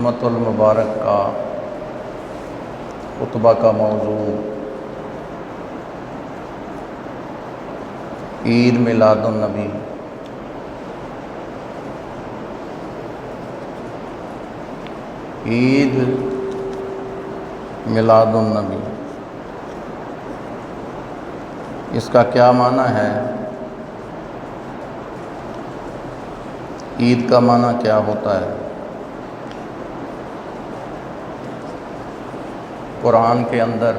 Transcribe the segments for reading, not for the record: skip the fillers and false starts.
جمعۃ المبارک کا خطبہ کا موضوع عید میلاد النبی۔ عید میلاد النبی، اس کا کیا معنی ہے؟ عید کا معنی کیا ہوتا ہے؟ قرآن کے اندر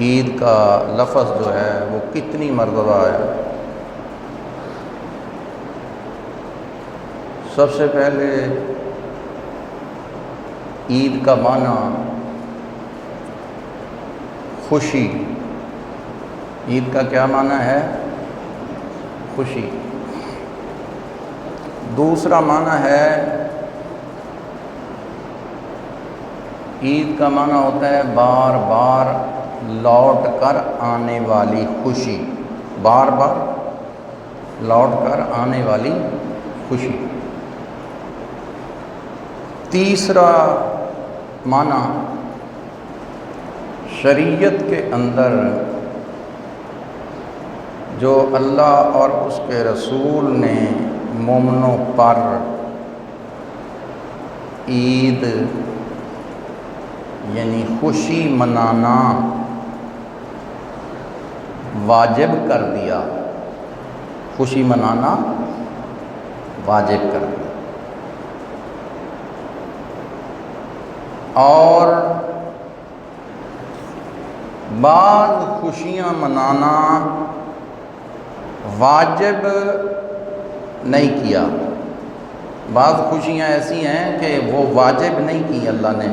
عید کا لفظ جو ہے وہ کتنی مرتبہ آیا؟ سب سے پہلے عید کا معنی خوشی۔ عید کا کیا معنی ہے؟ خوشی۔ دوسرا معنی ہے، عید کا معنی ہوتا ہے بار بار لوٹ کر آنے والی خوشی، بار بار لوٹ کر آنے والی خوشی۔ تیسرا معنی، شریعت کے اندر جو اللہ اور اس کے رسول نے مومنوں پر عید یعنی خوشی منانا واجب کر دیا، خوشی منانا واجب کر دیا، اور بعض خوشیاں منانا واجب نہیں کیا۔ بعض خوشیاں ایسی ہیں کہ وہ واجب نہیں کی، اللہ نے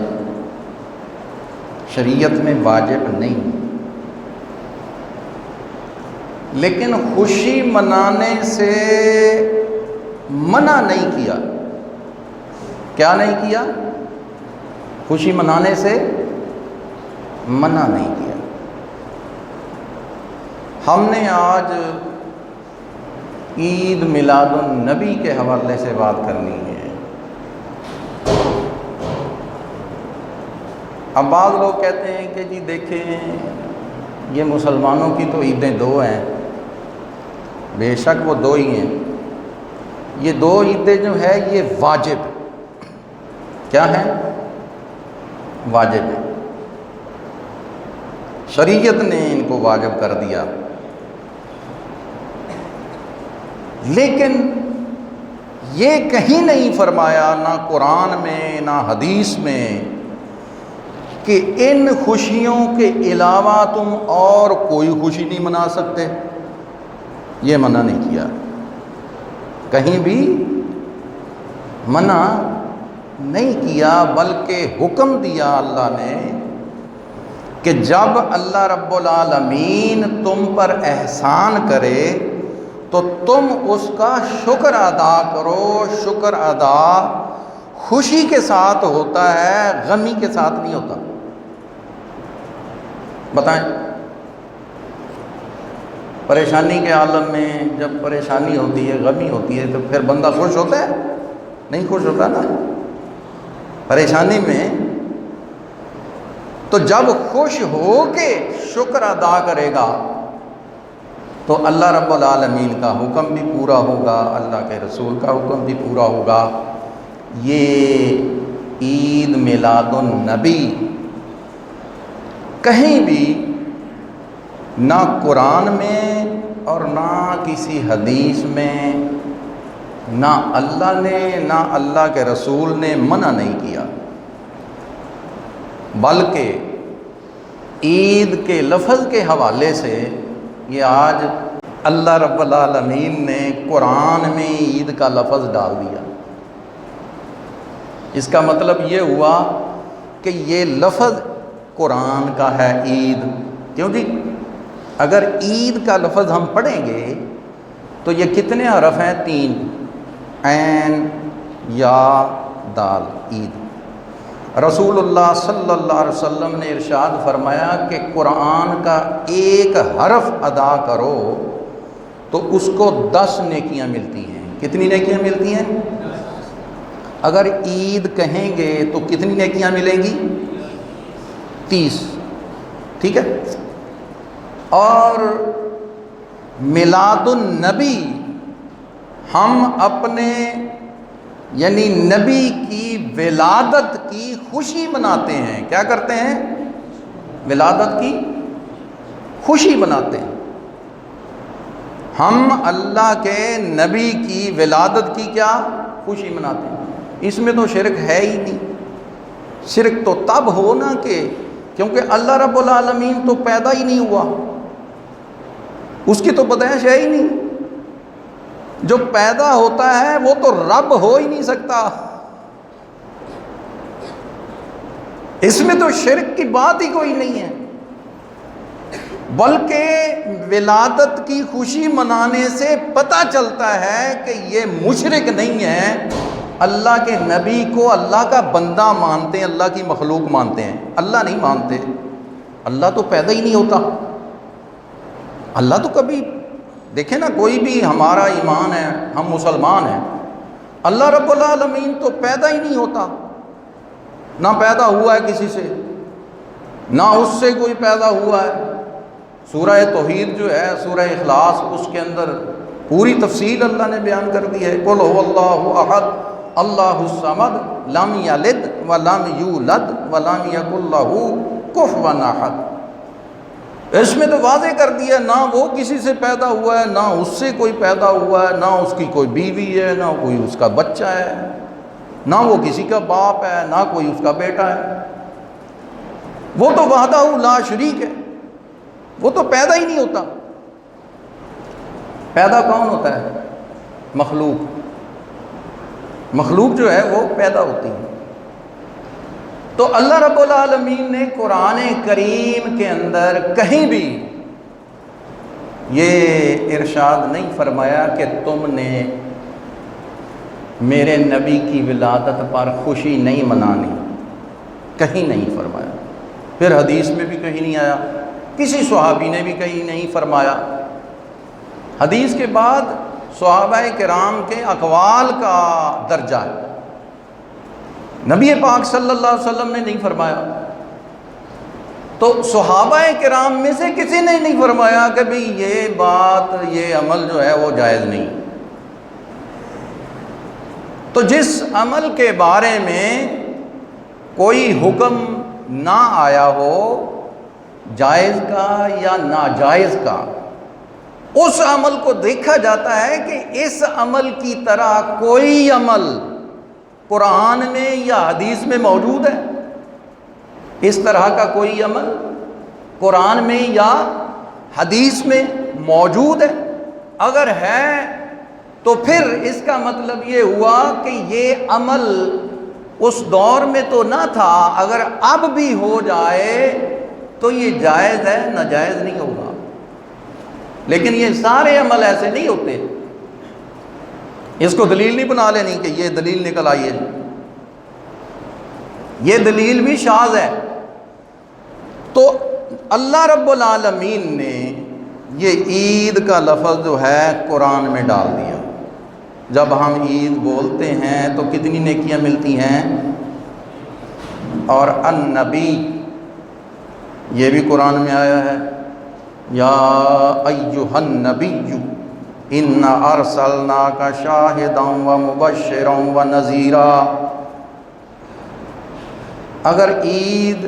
شریعت میں واجب نہیں، لیکن خوشی منانے سے منع نہیں کیا۔ کیا نہیں کیا؟ خوشی منانے سے منع نہیں کیا۔ ہم نے آج عید میلاد النبی کے حوالے سے بات کرنی ہے۔ اب بعض لوگ کہتے ہیں کہ جی دیکھیں، یہ مسلمانوں کی تو عیدیں دو ہیں، بے شک وہ دو ہی ہیں، یہ دو عیدیں جو ہے یہ واجب، کیا ہیں؟ واجب ہیں، شریعت نے ان کو واجب کر دیا۔ لیکن یہ کہیں نہیں فرمایا، نہ قرآن میں نہ حدیث میں، کہ ان خوشیوں کے علاوہ تم اور کوئی خوشی نہیں منا سکتے۔ یہ منع نہیں کیا، کہیں بھی منع نہیں کیا، بلکہ حکم دیا اللہ نے کہ جب اللہ رب العالمین تم پر احسان کرے تو تم اس کا شکر ادا کرو۔ شکر ادا خوشی کے ساتھ ہوتا ہے، غمی کے ساتھ نہیں ہوتا۔ بتائیں، پریشانی کے عالم میں جب پریشانی ہوتی ہے، غمی ہوتی ہے، تو پھر بندہ خوش ہوتا ہے؟ نہیں خوش ہوتا نا پریشانی میں۔ تو جب خوش ہو کے شکر ادا کرے گا تو اللہ رب العالمین کا حکم بھی پورا ہوگا، اللہ کے رسول کا حکم بھی پورا ہوگا۔ یہ عید میلاد النبی کہیں بھی نہ قرآن میں اور نہ کسی حدیث میں، نہ اللہ نے نہ اللہ کے رسول نے منع نہیں کیا، بلکہ عید کے لفظ کے حوالے سے یہ آج اللہ رب العالمین نے قرآن میں عید کا لفظ ڈال دیا۔ اس کا مطلب یہ ہوا کہ یہ لفظ قرآن کا ہے عید۔ کیوں جی؟ اگر عید کا لفظ ہم پڑھیں گے تو یہ کتنے حرف ہیں؟ 3، عین یا دال، عید۔ رسول اللہ صلی اللہ علیہ وسلم نے ارشاد فرمایا کہ قرآن کا ایک حرف ادا کرو تو اس کو 10 نیکیاں ملتی ہیں۔ کتنی نیکیاں ملتی ہیں؟ اگر عید کہیں گے تو کتنی نیکیاں ملیں گی؟ 30، ٹھیک ہے۔ اور میلاد النبی ہم اپنے یعنی نبی کی ولادت کی خوشی مناتے ہیں۔ کیا کرتے ہیں؟ ولادت کی خوشی مناتے ہیں۔ ہم اللہ کے نبی کی ولادت کی کیا خوشی مناتے ہیں۔ اس میں تو شرک ہے ہی نہیں۔ شرک تو تب ہو نا کیونکہ اللہ رب العالمین تو پیدا ہی نہیں ہوا، اس کی تو پیدائش ہے ہی نہیں۔ جو پیدا ہوتا ہے وہ تو رب ہو ہی نہیں سکتا۔ اس میں تو شرک کی بات ہی کوئی نہیں ہے، بلکہ ولادت کی خوشی منانے سے پتہ چلتا ہے کہ یہ مشرک نہیں ہے، اللہ کے نبی کو اللہ کا بندہ مانتے ہیں، اللہ کی مخلوق مانتے ہیں، اللہ نہیں مانتے۔ اللہ تو پیدا ہی نہیں ہوتا۔ اللہ تو کبھی دیکھیں نا، کوئی بھی ہمارا ایمان ہے، ہم مسلمان ہیں، اللہ رب العالمین تو پیدا ہی نہیں ہوتا، نہ پیدا ہوا ہے کسی سے، نہ اس سے کوئی پیدا ہوا ہے۔ سورہ توحید جو ہے، سورہ اخلاص، اس کے اندر پوری تفصیل اللہ نے بیان کر دی ہے۔ قل هو اللہ احد اللہ الصمد لم یلد ولم یولد ولم یکن لہ کفوا احد۔ اس میں تو واضح کر دیا، نہ وہ کسی سے پیدا ہوا ہے، نہ اس سے کوئی پیدا ہوا ہے، نہ اس کی کوئی بیوی ہے، نہ کوئی اس کا بچہ ہے، نہ وہ کسی کا باپ ہے، نہ کوئی اس کا بیٹا ہے۔ وہ تو وحدہ لا شریک ہے، وہ تو پیدا ہی نہیں ہوتا۔ پیدا کون ہوتا ہے؟ مخلوق۔ مخلوق جو ہے وہ پیدا ہوتی ہے۔ تو اللہ رب العالمین نے قرآن کریم کے اندر کہیں بھی یہ ارشاد نہیں فرمایا کہ تم نے میرے نبی کی ولادت پر خوشی نہیں منانی، کہیں نہیں فرمایا۔ پھر حدیث میں بھی کہیں نہیں آیا، کسی صحابی نے بھی کہیں نہیں فرمایا۔ حدیث کے بعد صحابہ کرام کے اقوال کا درجہ ہے، نبی پاک صلی اللہ علیہ وسلم نے نہیں فرمایا۔ تو صحابہ کرام میں سے کسی نے نہیں فرمایا کہ بھئی یہ بات، یہ عمل جو ہے وہ جائز نہیں۔ تو جس عمل کے بارے میں کوئی حکم نہ آیا ہو، جائز کا یا ناجائز کا، اس عمل کو دیکھا جاتا ہے کہ اس عمل کی طرح کوئی عمل قرآن میں یا حدیث میں موجود ہے؟ اس طرح کا کوئی عمل قرآن میں یا حدیث میں موجود ہے؟ اگر ہے تو پھر اس کا مطلب یہ ہوا کہ یہ عمل اس دور میں تو نہ تھا، اگر اب بھی ہو جائے تو یہ جائز ہے، ناجائز نہیں ہوگا۔ لیکن یہ سارے عمل ایسے نہیں ہوتے۔ اس کو دلیل نہیں بنا لینی کہ یہ دلیل نکل آئی ہے، یہ دلیل بھی شاذ ہے۔ تو اللہ رب العالمین نے یہ عید کا لفظ جو ہے قرآن میں ڈال دیا۔ جب ہم عید بولتے ہیں تو کتنی نیکیاں ملتی ہیں؟ اور النبی، یہ بھی قرآن میں آیا ہے، یا ایھا النبی انا ارسلناک شاہدا ومبشرا ونذیرا۔ اگر عید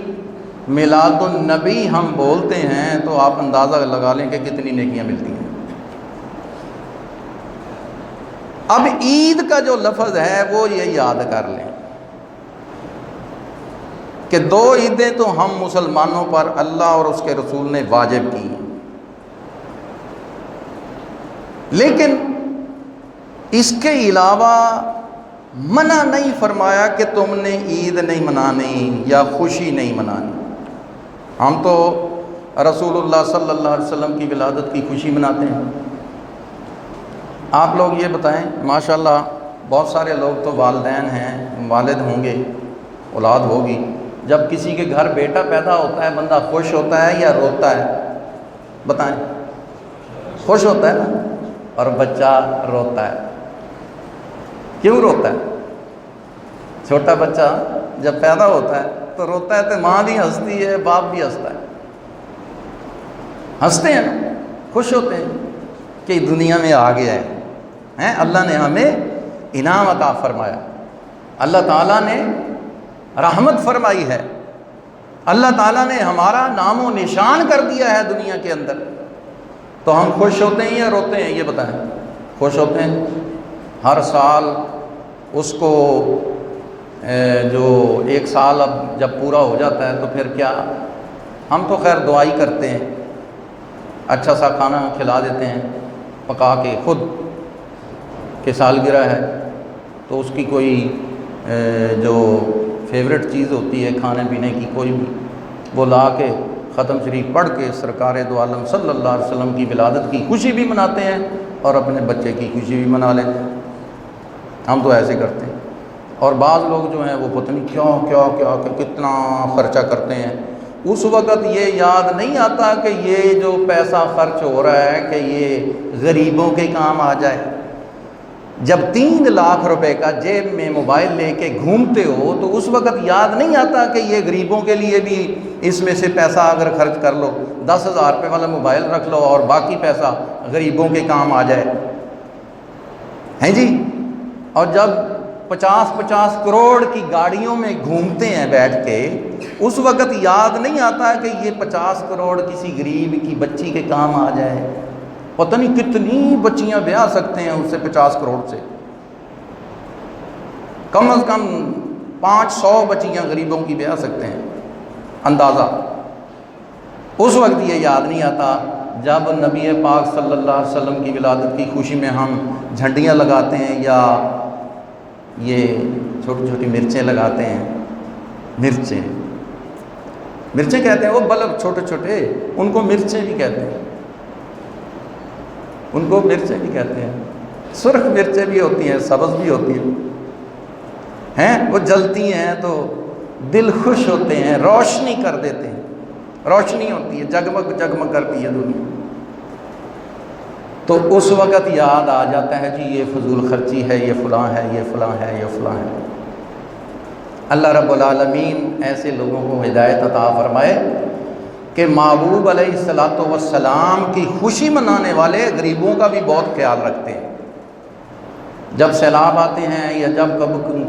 میلاد النبی ہم بولتے ہیں تو آپ اندازہ لگا لیں کہ کتنی نیکیاں ملتی ہیں۔ اب عید کا جو لفظ ہے وہ یہ یاد کر لیں کہ دو عیدیں تو ہم مسلمانوں پر اللہ اور اس کے رسول نے واجب کی ہیں، لیکن اس کے علاوہ منع نہیں فرمایا کہ تم نے عید نہیں منانی یا خوشی نہیں منانی۔ ہم تو رسول اللہ صلی اللہ علیہ وسلم کی ولادت کی خوشی مناتے ہیں۔ آپ لوگ یہ بتائیں، ماشاءاللہ بہت سارے لوگ تو والدین ہیں، والد ہوں گے، اولاد ہوگی، جب کسی کے گھر بیٹا پیدا ہوتا ہے بندہ خوش ہوتا ہے یا روتا ہے؟ بتائیں۔ خوش ہوتا ہے نا، اور بچہ روتا ہے۔ کیوں روتا ہے؟ چھوٹا بچہ جب پیدا ہوتا ہے تو روتا ہے تو ماں بھی ہنستی ہے، باپ بھی ہنستا ہے، ہنستے ہیں نا، خوش ہوتے ہیں کہ دنیا میں آ گیا ہے، اللہ نے ہمیں انعام عطا فرمایا، اللہ تعالیٰ نے رحمت فرمائی ہے، اللہ تعالیٰ نے ہمارا نام و نشان کر دیا ہے دنیا کے اندر، تو ہم خوش ہوتے ہیں یا روتے ہیں؟ یہ بتائیں۔ خوش ہوتے ہیں۔ ہر سال اس کو جو ایک سال اب جب پورا ہو جاتا ہے تو پھر کیا، ہم تو خیر دعائی کرتے ہیں، اچھا سا کھانا کھلا دیتے ہیں پکا کے، خود کہ سالگرہ ہے تو اس کی کوئی جو فیوریٹ چیز ہوتی ہے کھانے پینے کی کوئی بھی، وہ لا کے ختم شریف پڑھ کے سرکار دو عالم صلی اللہ علیہ وسلم کی ولادت کی خوشی بھی مناتے ہیں اور اپنے بچے کی خوشی بھی منا لیتے ہیں۔ ہم تو ایسے کرتے ہیں، اور بعض لوگ جو ہیں وہ پتہ نہیں کیا کتنا خرچہ کرتے ہیں، اس وقت یہ یاد نہیں آتا کہ یہ جو پیسہ خرچ ہو رہا ہے کہ یہ غریبوں کے کام آ جائے۔ جب 3 لاکھ روپے کا جیب میں موبائل لے کے گھومتے ہو تو اس وقت یاد نہیں آتا کہ یہ غریبوں کے لیے بھی اس میں سے پیسہ اگر خرچ کر لو، 10,000 روپے والا موبائل رکھ لو اور باقی پیسہ غریبوں کے کام آ جائے، ہیں جی۔ اور جب 50 کروڑ کی گاڑیوں میں گھومتے ہیں بیٹھ کے، اس وقت یاد نہیں آتا کہ یہ 50 کروڑ کسی غریب کی بچی کے کام آ جائے۔ پتہ نہیں کتنی بچیاں بیاہ سکتے ہیں اس سے 50 کروڑ سے، کم از کم 500 بچیاں غریبوں کی بیاہ سکتے ہیں اندازہ۔ اس وقت یہ یاد نہیں آتا جب نبی پاک صلی اللہ علیہ وسلم کی ولادت کی خوشی میں ہم جھنڈیاں لگاتے ہیں یا یہ چھوٹی چھوٹی مرچیں لگاتے ہیں، مرچیں کہتے ہیں، وہ بلب چھوٹے چھوٹے، ان کو مرچیں بھی کہتے ہیں، ان کو مرچیں بھی کہتے ہیں، سرخ مرچیں بھی ہوتی ہیں، سبز بھی ہوتی ہیں، وہ جلتی ہیں تو دل خوش ہوتے ہیں، روشنی کر دیتے ہیں، روشنی ہوتی ہے، جگمگ جگمگ کرتی ہے دنیا، تو اس وقت یاد آ جاتا ہے جی یہ فضول خرچی ہے، یہ فلاں ہے، یہ فلاں ہے، یہ فلاں ہے۔ اللہ رب العالمین ایسے لوگوں کو ہدایت عطا فرمائے کہ محبوب علیہ الصلوۃ والسلام کی خوشی منانے والے غریبوں کا بھی بہت خیال رکھتے ہیں۔ جب سیلاب آتے ہیں یا جب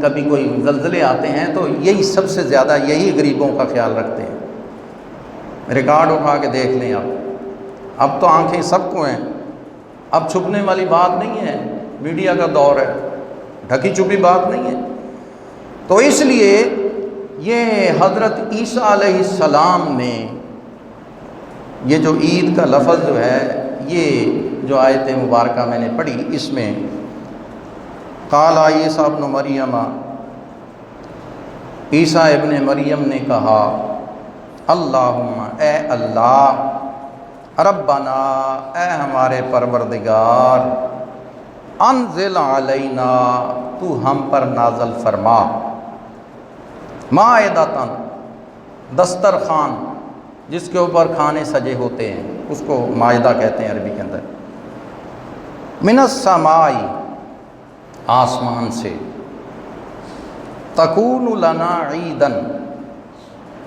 کبھی کوئی زلزلے آتے ہیں تو یہی سب سے زیادہ یہی غریبوں کا خیال رکھتے ہیں۔ ریکارڈ اٹھا کے دیکھ لیں آپ، اب تو آنکھیں سب کو ہیں، اب چھپنے والی بات نہیں ہے، میڈیا کا دور ہے، ڈھکی چھپی بات نہیں ہے۔ تو اس لیے یہ حضرت عیسیٰ علیہ السلام نے یہ جو عید کا لفظ جو ہے، یہ جو آیت مبارکہ میں نے پڑھی، اس میں قال عیسیٰ ابن مریم، عیسیٰ ابن مریم نے کہا اللہم، اے اللہ، ربنا، اے ہمارے پروردگار، انزل علینا، تو ہم پر نازل فرما، مائدۃ، دسترخوان جس کے اوپر کھانے سجے ہوتے ہیں اس کو مائدہ کہتے ہیں عربی کے اندر، من السماء، آسمان سے، تکون لنا عیدن،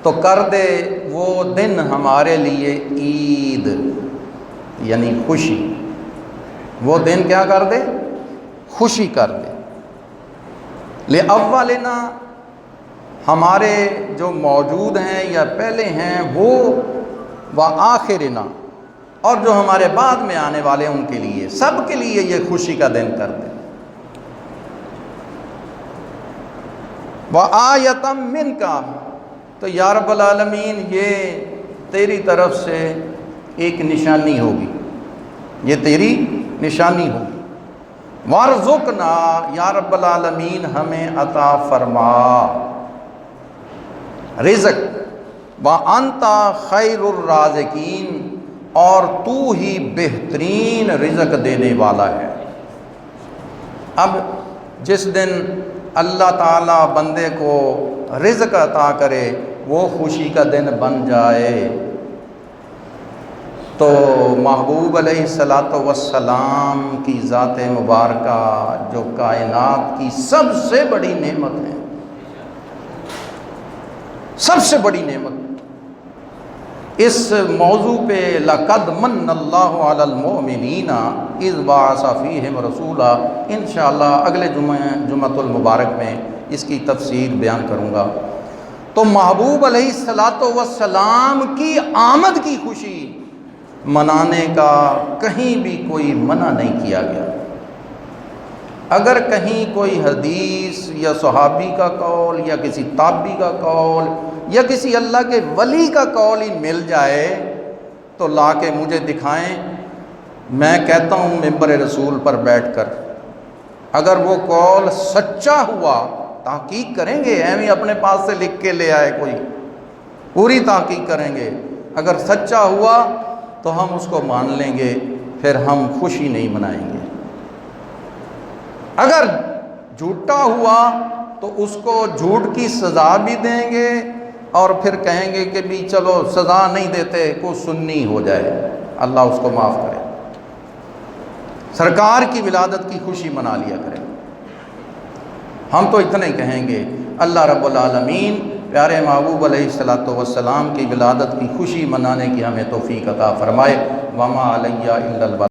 تو کر دے وہ دن ہمارے لیے عید، یعنی خوشی، وہ دن کیا کر دے؟ خوشی کر دے، لِأَوَّلِنَا، ہمارے جو موجود ہیں یا پہلے ہیں وہ، وَآخِرِنَا، اور جو ہمارے بعد میں آنے والے ان کے لیے، سب کے لیے یہ خوشی کا دن کر دے، وَآیَةً مِّنْکَ، تو یا رب العالمین یہ تیری طرف سے ایک نشانی ہوگی، یہ تیری نشانی ہوگی، وارزقنا، یا رب العالمین ہمیں عطا فرما رزق، وانت خیر الرازقین، اور تو ہی بہترین رزق دینے والا ہے۔ اب جس دن اللہ تعالیٰ بندے کو رزق عطا کرے، وہ خوشی کا دن بن جائے، تو محبوب علیہ الصلوۃ والسلام کی ذات مبارکہ جو کائنات کی سب سے بڑی نعمت ہے، سب سے بڑی نعمت۔ اس موضوع پہ لَقَدْ مَنَّ اللَّهُ عَلَى الْمُؤْمِنِينَ إِذْ بَعَثَ فِيهِمْ رَسُولًا انشاءاللہ اگلے جمعۃ المبارک میں اس کی تفسیر بیان کروں گا۔ تو محبوب علیہ السلام کی آمد کی خوشی منانے کا کہیں بھی کوئی منع نہیں کیا گیا۔ اگر کہیں کوئی حدیث یا صحابی کا قول یا کسی تابعی کا قول یا کسی اللہ کے ولی کا قول ہی مل جائے تو لا کے مجھے دکھائیں، میں کہتا ہوں منبر رسول پر بیٹھ کر، اگر وہ قول سچا ہوا، تحقیق کریں گے، ایویں اپنے پاس سے لکھ کے لے آئے کوئی، پوری تحقیق کریں گے، اگر سچا ہوا تو ہم اس کو مان لیں گے، پھر ہم خوشی نہیں منائیں گے۔ اگر جھوٹا ہوا تو اس کو جھوٹ کی سزا بھی دیں گے اور پھر کہیں گے کہ بھی چلو سزا نہیں دیتے، کوئی سنی ہو جائے، اللہ اس کو معاف کرے، سرکار کی ولادت کی خوشی منا لیا کریں۔ ہم تو اتنا ہی کہیں گے، اللہ رب العالمین پیارے محبوب علیہ السلام کی ولادت کی خوشی منانے کی ہمیں توفیق عطا فرمائے۔ وما علیہ الا البلاغ۔